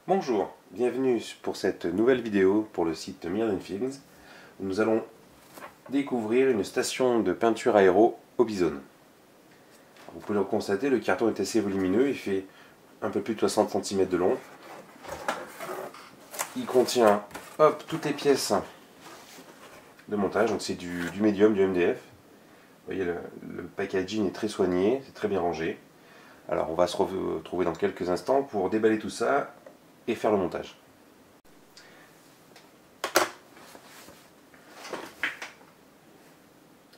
Bonjour, bienvenue pour cette nouvelle vidéo pour le site Mirren Films où nous allons découvrir une station de peinture aéro au Bisonne. Vous pouvez le constater, le carton est assez volumineux, il fait un peu plus de 60 cm de long. Il contient toutes les pièces de montage, donc c'est du médium, du MDF. Vous voyez, le packaging est très soigné, c'est très bien rangé. Alors on va se retrouver dans quelques instants pour déballer tout ça et faire le montage.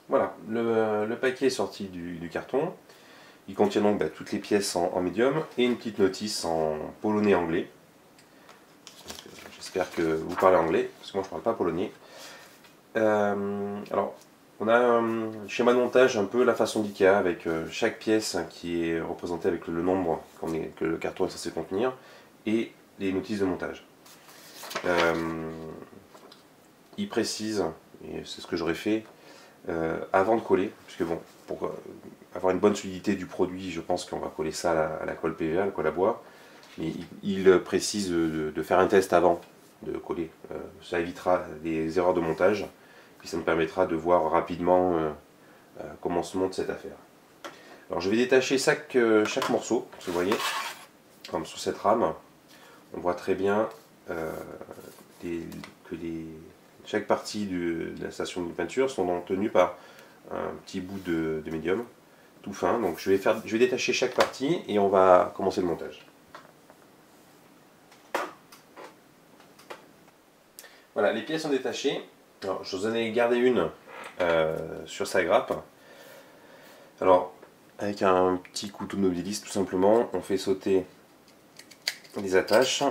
Voilà, le paquet est sorti du carton. Il contient donc toutes les pièces en médium et une petite notice en polonais anglais. J'espère que vous parlez anglais, parce que moi je ne parle pas polonais. Alors, on a un schéma de montage un peu la façon d'IKEA, avec chaque pièce qui est représentée avec le nombre que le carton est censé contenir, et les notices de montage. Il précise, et c'est ce que j'aurais fait, avant de coller, puisque bon, pour avoir une bonne solidité du produit, je pense qu'on va coller ça à la colle PVA, la colle à bois. Mais il précise de faire un test avant de coller. Ça évitera des erreurs de montage, puis ça me permettra de voir rapidement comment se monte cette affaire. Alors je vais détacher chaque morceau, vous voyez, comme sur cette rame, on voit très bien que chaque partie de la station de peinture sont donc tenues par un petit bout de médium tout fin. Donc je vais détacher chaque partie et on va commencer le montage. Voilà, les pièces sont détachées. Alors, je vous en ai gardé une sur sa grappe. Alors, avec un petit couteau de mobiliste, tout simplement, on fait sauter les attaches.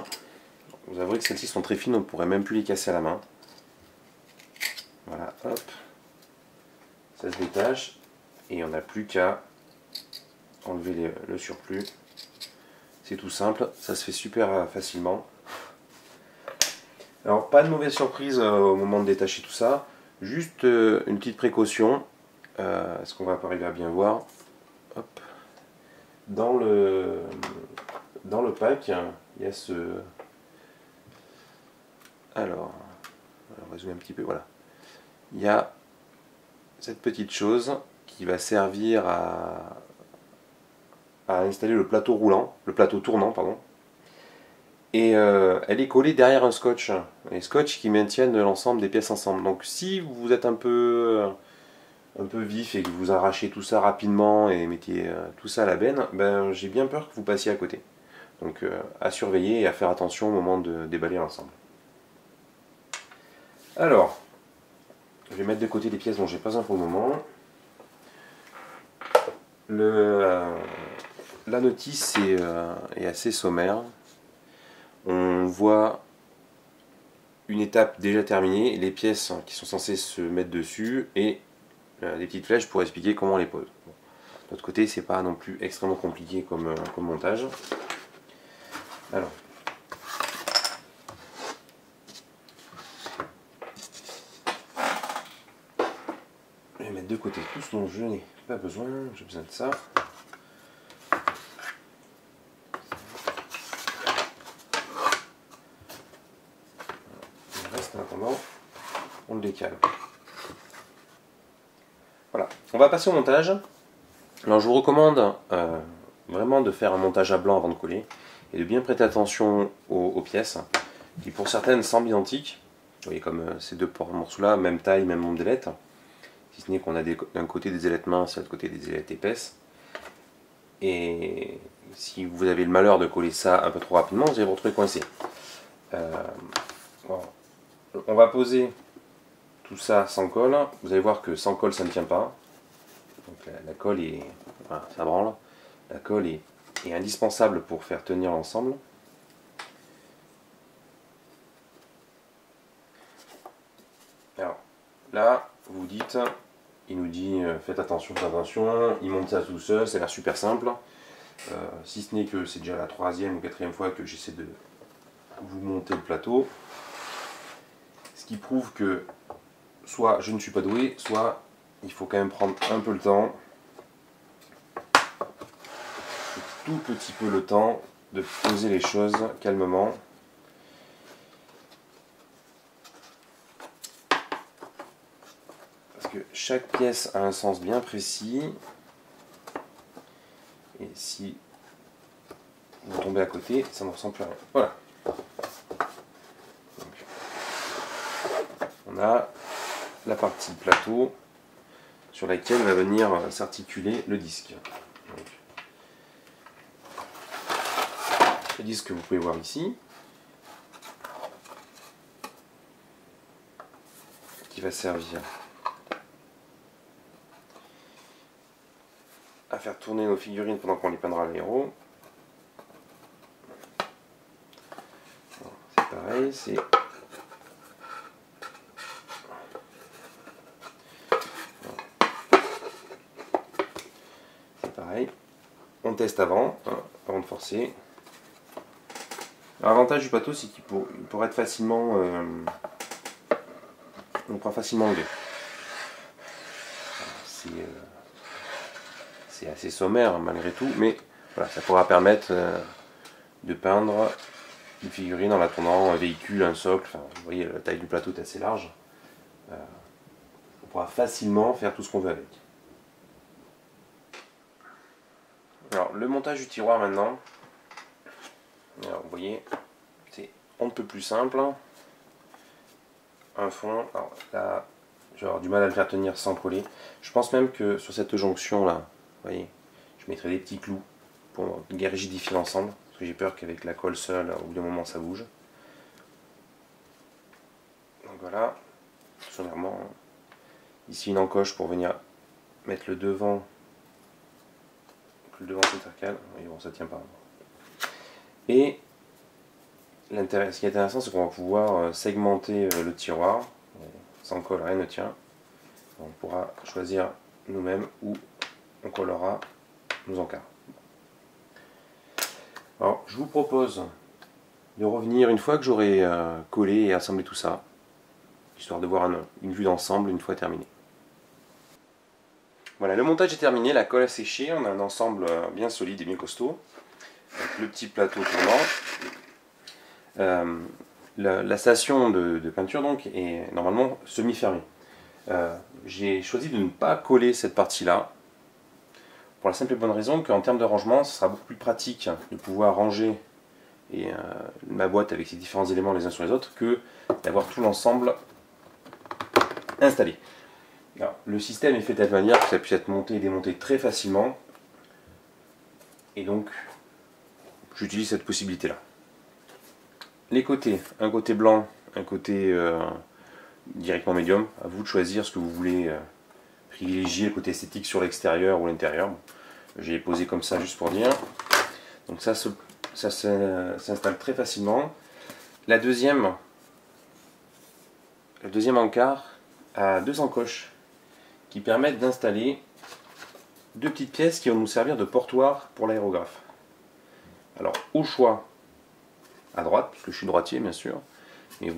Vous avouerez que celles-ci sont très fines, on ne pourrait même plus les casser à la main. Voilà, hop. Ça se détache. Et on n'a plus qu'à enlever le surplus. C'est tout simple, ça se fait super facilement. Alors, pas de mauvaise surprise au moment de détacher tout ça. Juste une petite précaution. Est-ce qu'on va arriver à bien voir? Hop. Dans le pack, il y a ce... Alors, on va résumer un petit peu, voilà. Il y a cette petite chose qui va servir à installer le plateau roulant, le plateau tournant, pardon. Et elle est collée derrière un scotch, les scotch qui maintiennent l'ensemble des pièces ensemble. Donc si vous êtes un peu vif et que vous arrachez tout ça rapidement et mettez tout ça à la benne, ben, j'ai bien peur que vous passiez à côté. Donc à surveiller et à faire attention au moment de déballer l'ensemble. Alors, je vais mettre de côté les pièces dont j'ai pas besoin pour le moment. La notice est assez sommaire. On voit une étape déjà terminée, les pièces qui sont censées se mettre dessus et des petites flèches pour expliquer comment on les pose. Bon. De l'autre côté, c'est pas non plus extrêmement compliqué comme montage. Alors, je vais mettre de côté tout ce dont je n'ai pas besoin, j'ai besoin de ça. Le reste, en attendant, on le décale. Voilà, on va passer au montage. Alors je vous recommande vraiment de faire un montage à blanc avant de coller et de bien prêter attention aux pièces qui pour certaines semblent identiques. Vous voyez comme ces deux morceaux là, même taille, même nombre d'ailettes. Si ce n'est qu'on a d'un côté des ailettes minces et de l'autre côté des ailettes épaisses. Et si vous avez le malheur de coller ça un peu trop rapidement, vous allez vous retrouver coincé. Bon. On va poser tout ça sans colle. Vous allez voir que sans colle ça ne tient pas. Donc la colle est... Voilà, ça branle. La colle est indispensable pour faire tenir l'ensemble. Alors là, vous dites, il nous dit faites attention, il monte ça tout seul, ça a l'air super simple. Si ce n'est que c'est déjà la 3e ou 4e fois que j'essaie de vous monter le plateau. Ce qui prouve que soit je ne suis pas doué, soit il faut quand même prendre un peu le temps. Tout petit peu le temps de poser les choses calmement. parce que chaque pièce a un sens bien précis. Et si vous tombez à côté, ça ne ressemble plus à rien. Voilà. Donc, on a la partie plateau sur laquelle va venir s'articuler le disque. Donc, le disque que vous pouvez voir ici, qui va servir à faire tourner nos figurines pendant qu'on les peindra à l'aéro. C'est pareil, c'est pareil. On teste avant, hein, avant de forcer. L'avantage du plateau, c'est qu'il pourrait être facilement, on pourra facilement enlever. C'est assez sommaire hein, malgré tout, mais voilà, ça pourra permettre de peindre une figurine en la tournant, un véhicule, un socle. Enfin, vous voyez, la taille du plateau est assez large. On pourra facilement faire tout ce qu'on veut avec. Alors, le montage du tiroir maintenant. Alors, vous voyez, c'est on ne peut plus simple. Un fond, alors là, je vais avoir du mal à le faire tenir sans coller. Je pense même que sur cette jonction là, vous voyez, je mettrai des petits clous pour bien rigidifier l'ensemble, parce que j'ai peur qu'avec la colle seule, au bout d'un moment ça bouge. Donc voilà, sommairement, ici une encoche pour venir mettre le devant intercale. Oui, bon, ça tient pas. Et ce qui est intéressant, c'est qu'on va pouvoir segmenter le tiroir. Sans colle, rien ne tient. On pourra choisir nous-mêmes où on collera nos encarts. Alors, je vous propose de revenir une fois que j'aurai collé et assemblé tout ça, histoire de voir une vue d'ensemble une fois terminé. Voilà, le montage est terminé, la colle a séché, on a un ensemble bien solide et bien costaud. Avec le petit plateau tournant. La station de peinture donc est normalement semi-fermée. J'ai choisi de ne pas coller cette partie-là, pour la simple et bonne raison qu'en termes de rangement, ce sera beaucoup plus pratique de pouvoir ranger ma boîte avec ces différents éléments les uns sur les autres que d'avoir tout l'ensemble installé. Alors, le système est fait de telle manière que ça puisse être monté et démonté très facilement, et donc j'utilise cette possibilité-là. Les côtés, un côté blanc, un côté directement médium, à vous de choisir ce que vous voulez privilégier, le côté esthétique sur l'extérieur ou l'intérieur. Bon, j'ai posé comme ça juste pour dire. Donc ça s'installe très facilement. Le deuxième encart a deux encoches qui permettent d'installer deux petites pièces qui vont nous servir de portoir pour l'aérographe. Alors au choix, à droite, parce que je suis droitier bien sûr, mais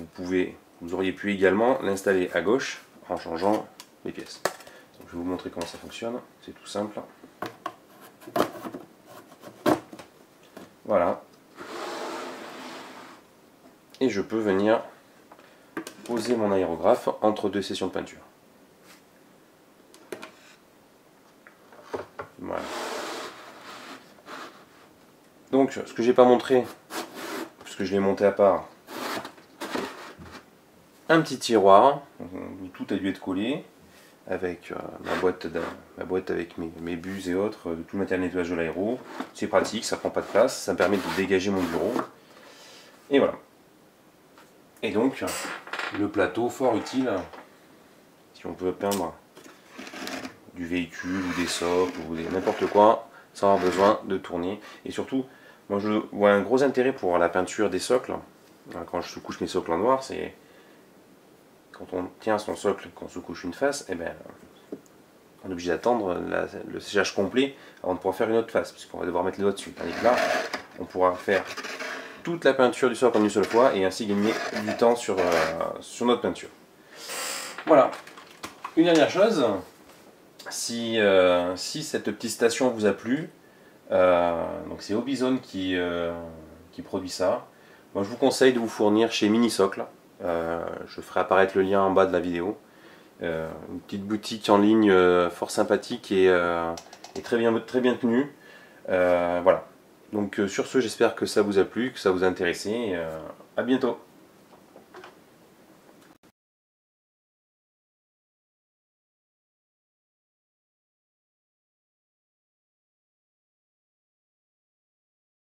vous auriez pu également l'installer à gauche en changeant les pièces. Donc, je vais vous montrer comment ça fonctionne, c'est tout simple. Voilà. Et je peux venir poser mon aérographe entre deux sessions de peinture. Voilà. Donc, ce que j'ai pas montré, puisque je l'ai monté à part, un petit tiroir où tout a dû être collé, avec ma boîte avec mes buses et autres, tout le matériel de nettoyage de l'aéro. C'est pratique, ça prend pas de place, ça me permet de dégager mon bureau. Et voilà. Et donc, le plateau fort utile, si on peut peindre du véhicule ou des socles ou n'importe quoi, sans avoir besoin de tourner. Et surtout, moi je vois un gros intérêt pour la peinture des socles. Quand je sous-couche mes socles en noir, c'est quand on tient son socle, qu'on sous-couche une face, et ben, on est obligé d'attendre le séchage complet avant de pouvoir faire une autre face, puisqu'on va devoir mettre les doigts dessus. Tandis que là, on pourra faire toute la peinture du socle en une seule fois et ainsi gagner du temps sur notre peinture. Voilà. Une dernière chose, si cette petite station vous a plu, donc c'est Hobbyzone qui produit ça. Moi je vous conseille de vous fournir chez Mini Socle. Je ferai apparaître le lien en bas de la vidéo. Une petite boutique en ligne fort sympathique et très bien tenue. Voilà. Donc sur ce, j'espère que ça vous a plu, que ça vous a intéressé. Et, à bientôt.